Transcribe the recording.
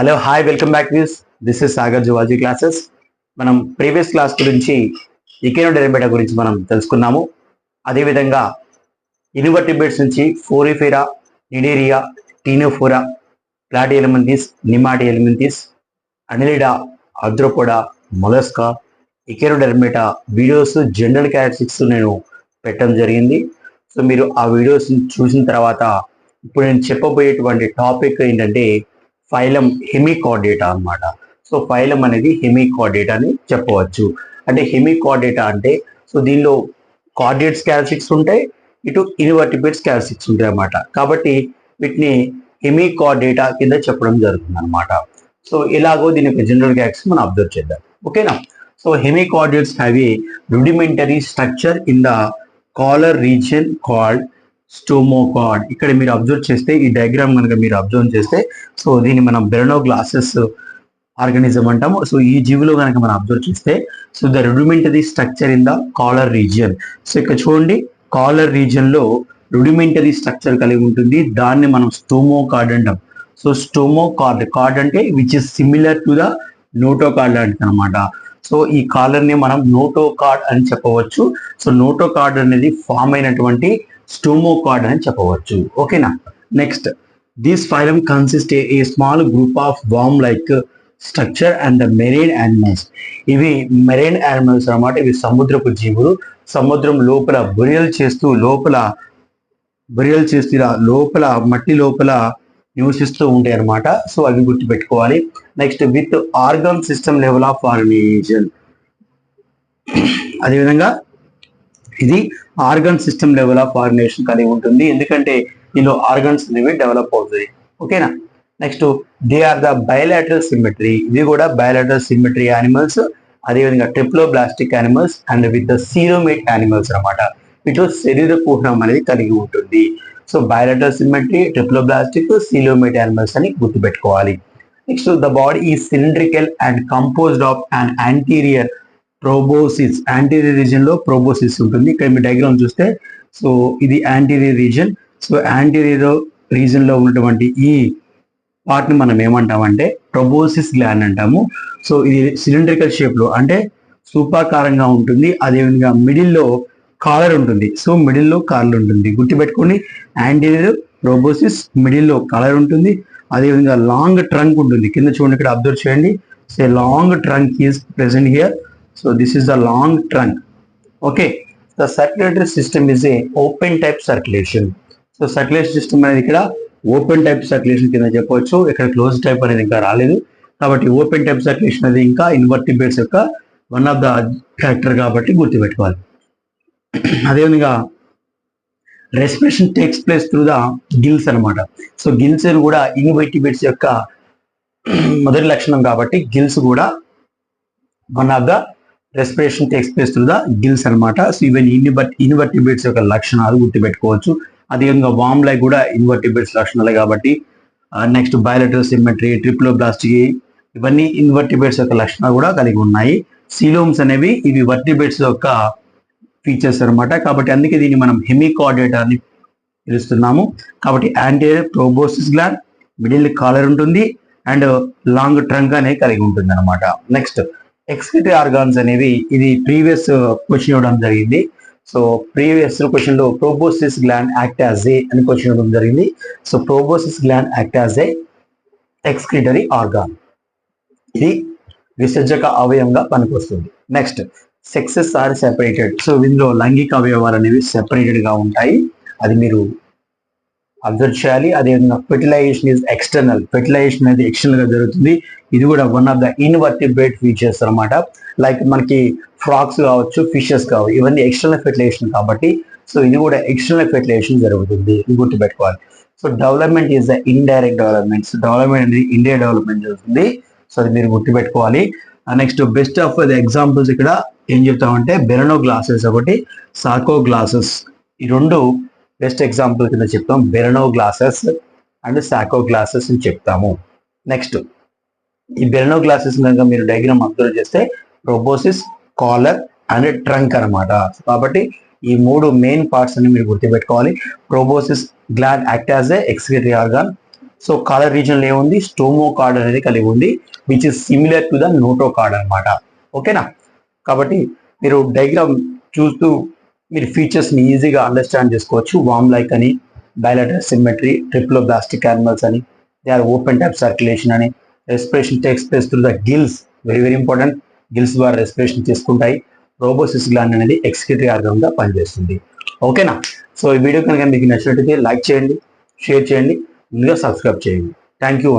Hello hi welcome back this is Sagar zoology classes. మనం previous class గురించి Echinodermata గురించి మనం తెలుసుకున్నాము. అదేవిధంగా ఇన్వర్టిబ్రేట్స్ నుంచి Porifera, Cnidaria, Ctenophora, Platyhelminthes, Nemathelminthes, Annelida, Arthropoda, Mollusca, Echinodermata videos general characteristics నేను పెట్టడం జరిగింది. సో మీరు ఆ వీడియోస్ చూసిన తర్వాత ఇప్పుడు నేను చెప్పబోయేటువంటి టాపిక్ ఏంటంటే ఫైలం హెమికార్డేటా అన్నమాట. సో ఫైలం అనేది హెమికార్డేటా అని చెప్పవచ్చు. అంటే హెమికార్డేటా అంటే సో దీనిలో కార్డేట్స్ క్యారెక్టరిస్టిక్స్ ఉంటాయి, ఇటు ఇన్వర్టిబ్రేట్స్ క్యారెక్టరిస్టిక్స్ ఉంటాయి అన్నమాట. కాబట్టి వీటిని హెమికార్డేటా కింద చెప్పడం జరుగుతుంది అనమాట. సో ఎలాగో దీని యొక్క జనరల్ క్యారెక్టరిస్టిక్స్ మనం అబ్జర్వ్ చేద్దాం. ఓకేనా? So hemichordates have a rudimentary structure in the collar region called stomochord. ఇక్కడ మీరు అబ్జర్వ్ చేస్తే ఈ డయాగ్రామ్ కనుక మీరు అబ్జర్వ్ చేస్తే సో దీన్ని మనం బెరనోగ్లాసెస్ ఆర్గానిజం అంటాము. సో ఈ జీవిలో కనుక మనం అబ్జర్వ్ చేస్తే so the rudimentary structure in the collar region. So ఇక్కడ చూడండి, కాలర్ రీజియన్ లో rudimentary స్ట్రక్చర్ కలిగి ఉంటుంది. దాన్ని మనం స్టోమోకార్డ్ అంటాం. సో స్టోమోకార్డ్, కార్డ్ అంటే which is similar to the notochord అంటాం అనమాట. సో ఈ కాలర్ ని మనం నోటోకార్డ్ అని చెప్పవచ్చు. సో నోటోకార్డ్ అనేది ఫామ్ అయినటువంటి స్టోమోకార్డ్ అని చెప్పవచ్చు. ఓకేనా? Next, this phylum consist a small group of warm like structure and the marine animals. ఇవి మెరైన్ యానిమల్స్ అన్నమాట. ఇవి సముద్రపు జీవులు. సముద్రం లోపల బొరియలు చేస్తూ లోపల మట్టి లోపల నివసిస్తూ ఉంటాయి అనమాట. సో అవి గుర్తుపెట్టుకోవాలి. Next, with organ system level of organization. అదేవిధంగా ఇది organ system level of organization కలిగి ఉంటుంది, ఎందుకంటే దీనిలో ఆర్గన్స్ అనేవి డెవలప్ అవుతాయి. ఓకేనా? Next, they are the bilateral symmetry. ఇవి కూడా బయలాటరల్ సిమెట్రీ యానిమల్స్. అదేవిధంగా triploblastic animals and with the coelomate animals అనమాట. వీటిలో శరీర కుహరం అనేది కలిగి ఉంటుంది. So bilateral symmetry, triploblastic, coelomate animals అని గుర్తుపెట్టుకోవాలి. నెక్స్ట్, ద బాడీ ఈ cylindrical and composed of and anterior proboscis. Anterior region లో ప్రోబోసిస్ ఉంటుంది. ఇక్కడ మీ డయాగ్రామ్ చూస్తే సో ఇది anterior region. So anterior region లో ఉన్నటువంటి ఈ పార్ట్ ని మనం ఏమంటామంటే ప్రోబోసిస్ గ్లాండ్ అంటాము. సో ఇది సిలిండ్రికల్ షేప్ లో అంటే స్థూపాకారంగా ఉంటుంది. అదేవిధంగా మిడిల్ లో కాలర్ ఉంటుంది. సో మిడిల్ లో కాలర్ ఉంటుంది, గుర్తుపెట్టుకోండి. యాంటీరియర్ ప్రోబోసిస్, మిడిల్ లో కాలర్ ఉంటుంది. అదేవిధంగా లాంగ్ ట్రంక్ ఉంటుంది. కింద చూడండి, ఇక్కడ అబ్జర్వ్ చేయండి. So long trunk is present here. So this is the long trunk. Okay, the circulatory system is a open type circulation. So circulation system అనేది ఇక్కడ ఓపెన్ టైప్ సర్క్యులేషన్ కింద చెప్పవచ్చు. ఇక్కడ క్లోజ్ టైప్ అనేది ఇంకా రాలేదు కాబట్టి ఓపెన్ టైప్ సర్క్యులేషన్ అనేది ఇంకా ఇన్వర్టిబ్రేట్స్ యొక్క వన్ ఆఫ్ ద ఫ్యాక్టర్ కాబట్టి గుర్తుపెట్టుకోవాలి. అదేవిధంగా respiration takes place through the gills అనమాట. సో గిల్స్ కూడా ఇన్వర్టిబ్రేట్స్ యొక్క మొదటి లక్షణం కాబట్టి గిల్స్ కూడా one of the respiration takes place through the gills అనమాట. సో ఈవెన్ ఇన్వర్టిబ్రేట్స్ యొక్క లక్షణాలు గుర్తుపెట్టుకోవచ్చు. అదేవిధంగా వామ్ లైక్ కూడా ఇన్వర్టిబ్రేట్స్ లక్షణాలే కాబట్టి నెక్స్ట్ బయలాటరల్ సిమెట్రీ, ట్రిప్లోబ్లాస్టిక్ ఇవన్నీ ఇన్వర్టిబ్రేట్స్ యొక్క లక్షణాలు కూడా కలిగి ఉన్నాయి. సీలోమ్స్ అనేవి ఇవి వర్టిబ్రేట్స్ యొక్క ఫీచర్స్ అనమాట. కాబట్టి అందుకే దీన్ని మనం హెమికార్డేటా అని పిలుస్తున్నాము. కాబట్టి anterior proboscis gland, middle collar ఉంటుంది అండ్ లాంగ్ ట్రంక్ అనేది కలిగి ఉంటుంది అనమాట. నెక్స్ట్, ఎక్స్క్రిటరీ ఆర్గాన్స్ అనేవి ఇది ప్రీవియస్ క్వశ్చన్ ఇవ్వడం జరిగింది. సో ప్రీవియస్ క్వశ్చన్ లో proboscis gland act as a అని క్వశ్చన్ ఇవ్వడం జరిగింది. So proboscis gland act as a excretory organ. ఇది విసర్జక అవయవంగా పనికొస్తుంది. Next, sexes are separated. So ఇందులో లైంగిక అవయవాలు అనేవి సెపరేటెడ్ గా ఉంటాయి, అది మీరు అబ్జర్వ్ చేయాలి. అదేవిధంగా ఫెర్టిలైజేషన్ ఈజ్ ఎక్స్టర్నల్. ఫెర్టిలైజేషన్ అనేది ఎక్స్టర్నల్ గా జరుగుతుంది. ఇది కూడా one of the invertebrate features అనమాట. లైక్ మనకి ఫ్రాక్స్ కావచ్చు, ఫిషెస్ కావచ్చు, ఇవన్నీ ఎక్స్టర్నల్ ఫెర్టిలైజేషన్ కాబట్టి సో ఇది కూడా ఎక్స్టర్నల్ ఫెర్టిలైజేషన్ జరుగుతుంది, ఇది గుర్తుపెట్టుకోవాలి. So development is the indirect development. So development అనేది ఇండైరెక్ట్ డెవలప్మెంట్ జరుగుతుంది. సో అది మీరు గుర్తుపెట్టుకోవాలి. Next, best of the examples ఇక్కడ ఏం చెప్తామంటే బెరనోగ్లాసెస్ ఒకటి, సాకోగ్లాసెస్, ఈ రెండు బెస్ట్ ఎగ్జాంపుల్ కింద చెప్తాం. బెరనోగ్లాసెస్ అండ్ సాకోగ్లాసెస్ అని చెప్తాము. నెక్స్ట్, ఈ బెరనోగ్లాసెస్ కనుక మీరు డయాగ్రామ్ అబ్జర్వ్ చేస్తే ప్రోబోసిస్, కాలర్ అండ్ ట్రంక్ అనమాట. కాబట్టి ఈ మూడు మెయిన్ పార్ట్స్ అని మీరు గుర్తుపెట్టుకోవాలి. Proboscis gland act as a excretory organ, so collar region ఏముంది, స్టోమో కార్డ్ అనేది కలిగి ఉంది, which is similar to the notochord అనమాట. ఓకేనా. కాబట్టి మీరు డయాగ్రామ్ చూస్తూ మీరు ఫీచర్స్ ని ఈజీగా అండర్స్టాండ్ చేసుకోవచ్చు. వామ్ లైక్ అని, బయలాటరల్ సిమెట్రీ, ట్రిప్లోబ్లాస్టిక్ యానిమల్స్ అని, they are open type circulation అని, respiration takes place through the gills, very very important, gills ద్వారా రెస్పిరేషన్ తీసుకుంటాయి. ప్రోబోసిస్ గ్లాండ్ అనేది ఎక్స్క్రీటరీ ఆర్గన్ గా పనిచేస్తుంది. ఓకేనా. సో ఈ వీడియో కనుక మీకు నచ్చినట్లయితే లైక్ చేయండి, షేర్ చేయండి, ముందుగా సబ్స్క్రైబ్ చేయండి. Thank you.